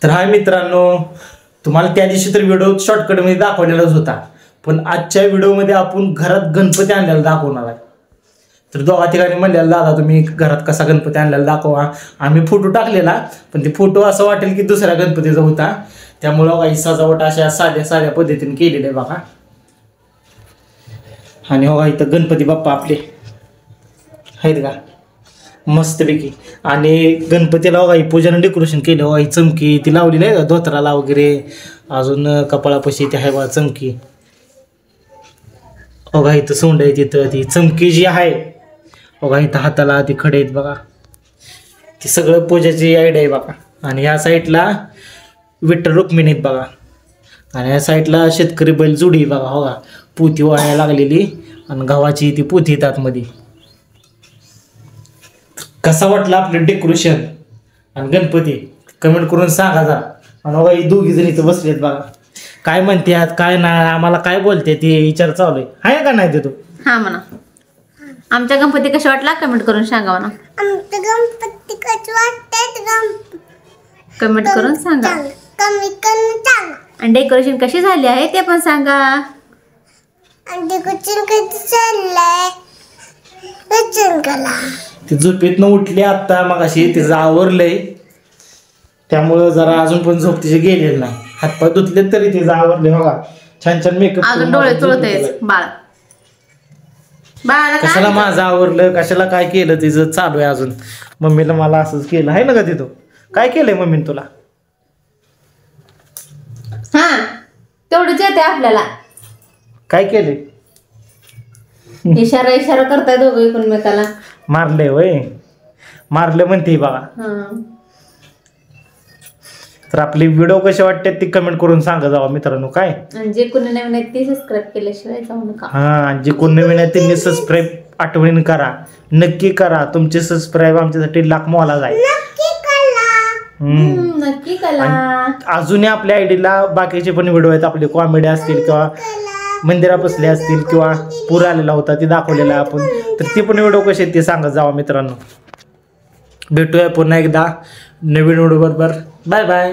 तर हाय मित्रांनो, तुम्हाला त्या दिवशी तर व्हिडिओ शॉर्टकटमध्ये दाखवलेलाच होता, पण आजच्या व्हिडिओमध्ये आपण घरात गणपती आणलेला दाखवणार आहे. तर दोघा ठिकाणी म्हणलेला दादा तुम्ही घरात कसा गणपती आणलेला दाखवा. आम्ही फोटो टाकलेला, पण ते फोटो असं वाटेल की दुसऱ्या गणपतीचा होता. त्यामुळं काही सजावट अशा साध्या साध्या पद्धतीने केलेली आहे बघा. आणि हो इथं गणपती बाप्पा आपले आहेत का मस्तपैकी. आणि गणपतीला बघा पूजन डेकोरेशन केलं बघा. ही चमकी ती लावलेली आहे का धोत्राला वगैरे, अजून कपाळापाशी ती आहे बघा चमकी. बघा इथं सोंड आहे, तिथं ती चमकी जी आहे बघा. इथं हाताला ती खडे आहेत बघा. ती सगळं पूजाची आयडिया आहे बघा. आणि ह्या साईडला विठ्ठल रुक्मिणी आहेत बघा. आणि या साईडला शेतकरी बैल जुडी बघा. हो का पोथी वाळायला लागलेली आणि गव्हाची ती पोथी येतात आतमध्ये. कसा वाटला आपलं डेकोरेशन आणि गणपती कमेंट करून सांगा जा. आणि बघा ही दोघी जण इथं बसलेत बघा. काय म्हणतात काय नाही आम्हाला काय बोलते ते विचार चालू आहे का नाही ते तू? हा म्हणा आमच्या गणपती कशा वाटला कमेंट करून सांगा म्हणा. आमच्या गणपती कसे वाटतात कमेंट करून सांगा. कमी करून सांगा. आणि डेकोरेशन कशी झाली आहे ते पण सांगा. आणि डेकोरेशन कधी चाललंय रचन कला. ती झोपेतनं उठली आत्ता मग अशी तिचं आवरलंय, त्यामुळं जरा अजून पण झोप तिचे गेलेली नाही. हातपाय धुतले तरी तिचं आवरले बघा. छान छान मेकअप अजून डोळे चुळत बाळ बाळाला कशाला माझं आवरलं कशाला काय केलं तिचं चालू आहे अजून. मम्मीला मला असंच केलं आहे ना का तिथं. काय केलंय मम्मीने तुला? हा तेवढंच येते आपल्याला. काय केलंय? इशारा इशारा करताय दोघं एकमेकाला. मारले वय मारले म्हणते बघा. तर आपली व्हिडिओ कसे वाटतात ती कमेंट करून सांगा जावा मित्रांनो. काय आणि जे कोणी नवीन आहेत ते सबस्क्राईब केल्याशिवाय जाऊ नका. हा जे कोण नवीन आहे त्यांनी सबस्क्राईब आठवणीने करा, नक्की करा. तुमचे सबस्क्राईब आमच्यासाठी लाख मोलाच आहे. नक्की कला. अजूनही आपल्या आयडीला बाकीचे पण व्हिडिओ आहेत आपले, कॉमेडी असतील किंवा मंदिरात बसले असतील किंवा पूर आलेला होता ते दाखवलेला आहे आपण. तर ते पण व्हिडिओ कसे आहेत ते सांगत जावा मित्रांनो. भेटूया पुन्हा एकदा नवीन व्हिडिओ बरोबर. Bye bye.